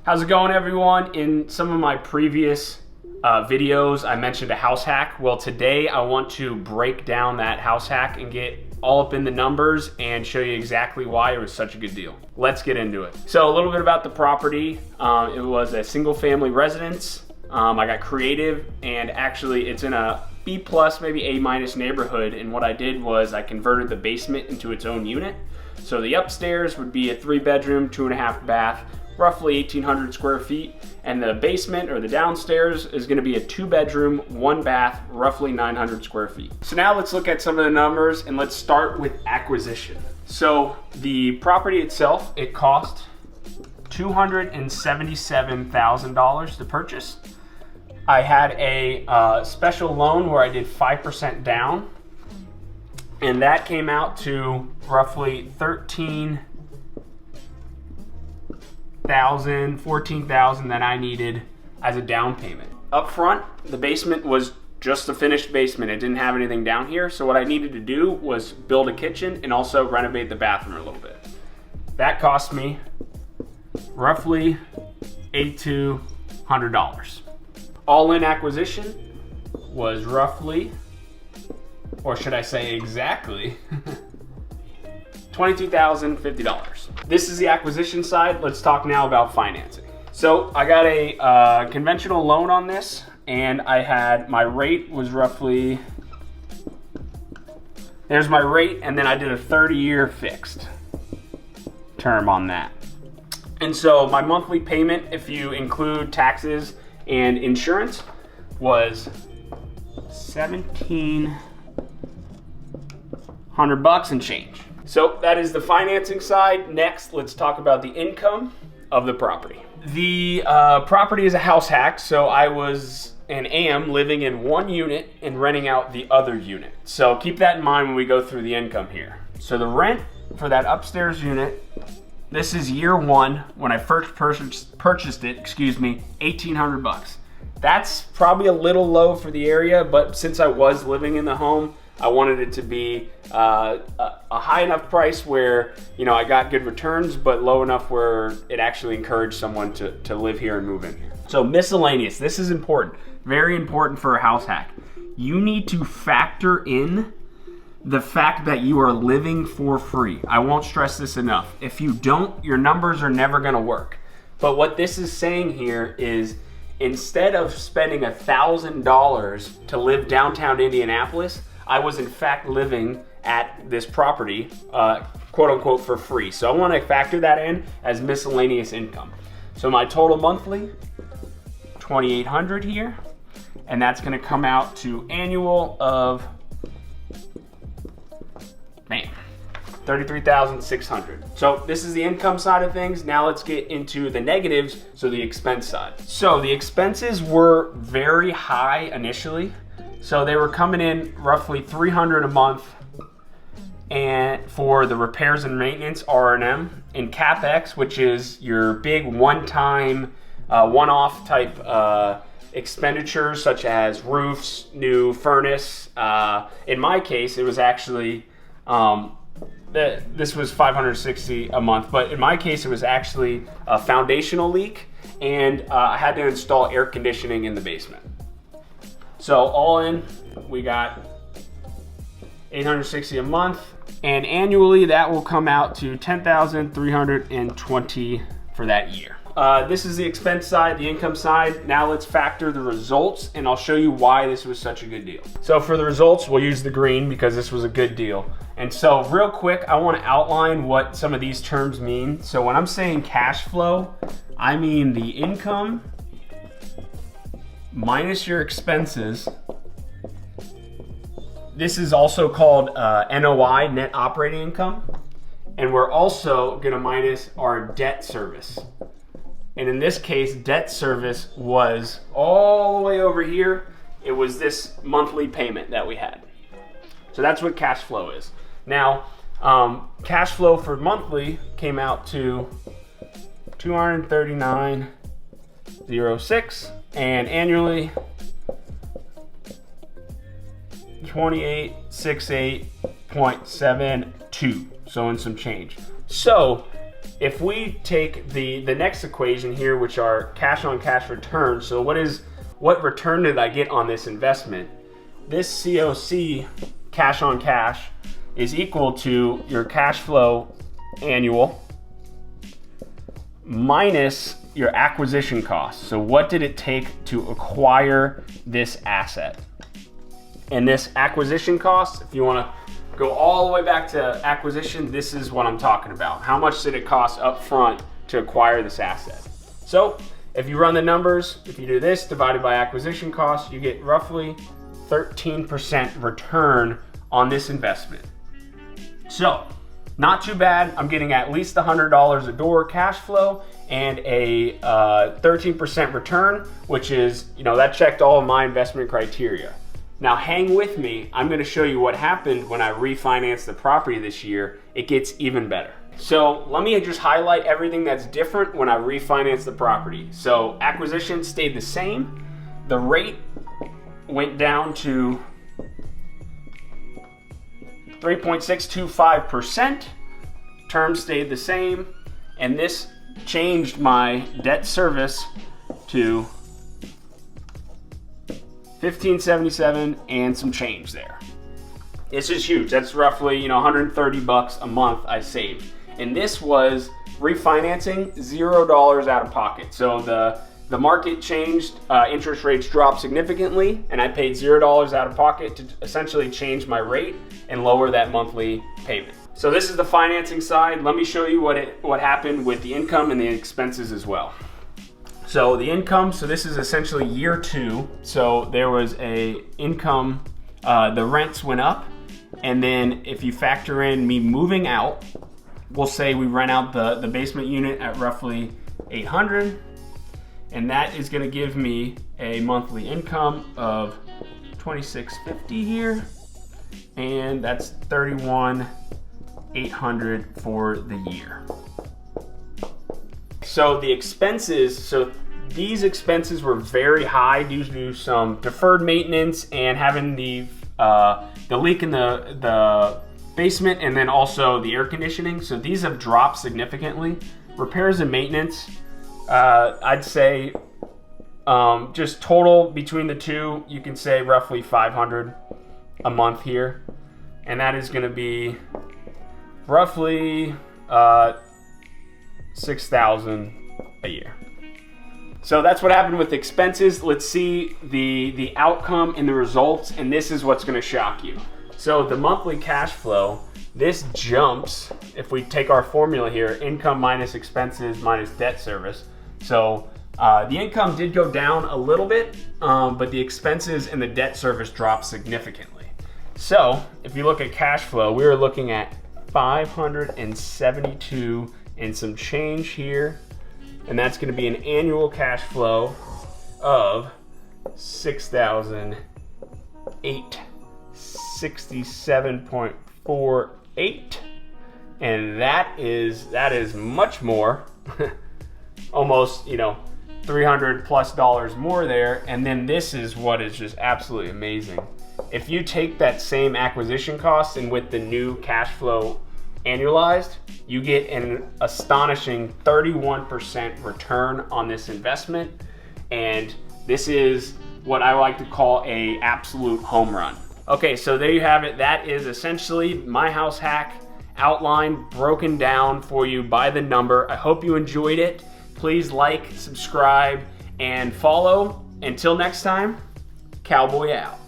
How's it going, everyone? In some of my previous videos, I mentioned a house hack. Well, today I want to break down that house hack and get all up in the numbers and show you exactly why it was such a good deal. Let's get into it. So a little bit about the property. It was a single family residence. I got creative, and actually it's in a B+, maybe A- neighborhood. And what I did was I converted the basement into its own unit. So the upstairs would be a 3-bedroom, 2.5 bath, roughly 1,800 square feet, and the basement or the downstairs is going to be a 2-bedroom, 1 bath, roughly 900 square feet. So now let's look at some of the numbers, and let's start with acquisition. So the property itself, it cost $277,000 to purchase. I had a special loan where I did 5% down, and that came out to roughly $14,000 that I needed as a down payment. Up front, the basement was just a finished basement. It didn't have anything down here, so what I needed to do was build a kitchen and also renovate the bathroom a little bit. That cost me roughly $8,200. All-in acquisition was roughly, or should I say exactly, $22,050. This is the acquisition side. Let's talk now about financing. So I got a conventional loan on this, and I had, my rate was roughly, there's my rate, and then I did a 30-year fixed term on that. And so my monthly payment, if you include taxes and insurance, was $1,700 and change. So that is the financing side. Next, let's talk about the income of the property. The property is a house hack, so I was and am living in one unit and renting out the other unit. So keep that in mind when we go through the income here. So the rent for that upstairs unit, this is year one when I first purchased it, $1,800. That's probably a little low for the area, but since I was living in the home, I wanted it to be a high enough price where, you know, I got good returns, but low enough where it actually encouraged someone to live here and move in here. So miscellaneous, this is important, very important for a house hack. You need to factor in the fact that you are living for free. I won't stress this enough. If you don't, your numbers are never gonna work. But what this is saying here is, instead of spending $1,000 to live downtown Indianapolis, I was in fact living at this property, quote unquote, for free. So I want to factor that in as miscellaneous income. So my total monthly, $2,800 here, and that's going to come out to annual of, $33,600. So this is the income side of things. Now let's get into the negatives, so the expense side. So the expenses were very high initially. So they were coming in roughly $300 a month, and for the repairs and maintenance, R&M, and CapEx, which is your big one-time, one-off type expenditures such as roofs, new furnace. In my case, it was actually, this was $560 a month, but in my case, it was actually a foundational leak, and I had to install air conditioning in the basement. So all in, we got $860 a month, and annually that will come out to $10,320 for that year. This is the expense side, the income side. Now let's factor the results, and I'll show you why this was such a good deal. So for the results, we'll use the green because this was a good deal. And so real quick, I want to outline what some of these terms mean. So when I'm saying cash flow, I mean the income minus your expenses. This is also called NOI, net operating income. And we're also gonna minus our debt service. And in this case, debt service was all the way over here. It was this monthly payment that we had. So that's what cash flow is. Now, cash flow for monthly came out to $239.06, and annually $2868.72. So in some change. So if we take the next equation here, which are cash on cash return, so what return did I get on this investment? This COC, cash on cash, is equal to your cash flow annual minus your acquisition costs. So what did it take to acquire this asset? And this acquisition cost, if you want to go all the way back to acquisition, this is what I'm talking about. How much did it cost up front to acquire this asset? So if you run the numbers, if you do this divided by acquisition cost, you get roughly 13% return on this investment. So not too bad. I'm getting at least $100 a door cash flow and a 13% return, which is, that checked all of my investment criteria. Now hang with me. I'm going to show you what happened when I refinanced the property this year. It gets even better. So let me just highlight everything that's different when I refinanced the property. So acquisition stayed the same. The rate went down to 3.625%. Term stayed the same. And this changed my debt service to $1,577 and some change there. This is huge. That's roughly, $130 a month I saved. And this was refinancing, $0 out of pocket. So the market changed, interest rates dropped significantly, and I paid $0 out of pocket to essentially change my rate and lower that monthly payment. So this is the financing side. Let me show you what happened with the income and the expenses as well. So the income, so this is essentially year 2. So there was a income, the rents went up, and then if you factor in me moving out, we'll say we rent out the basement unit at roughly $800, and that is going to give me a monthly income of $2,650 here, and that's $31,800 for the year. So the expenses, these expenses were very high due to some deferred maintenance and having the leak in the basement, and then also the air conditioning. So these have dropped significantly. Repairs and maintenance, I'd say just total between the two, you can say roughly $500 a month here, and that is going to be roughly $6,000 a year. So that's what happened with expenses. Let's see the outcome and the results, and this is what's going to shock you. So the monthly cash flow, this jumps if we take our formula here, income minus expenses minus debt service. So the income did go down a little bit, but the expenses and the debt service dropped significantly. So if you look at cash flow, we were looking at 572 and some change here, and that's going to be an annual cash flow of $6,867.48, and that is much more, almost $300+ more there. And then this is what is just absolutely amazing. If you take that same acquisition cost and with the new cash flow annualized, you get an astonishing 31% return on this investment. And this is what I like to call a absolute home run. Okay, so there you have it. That is essentially my house hack outline, broken down for you by the number. I hope you enjoyed it. Please like, subscribe, and follow. Until next time, Cowboy out.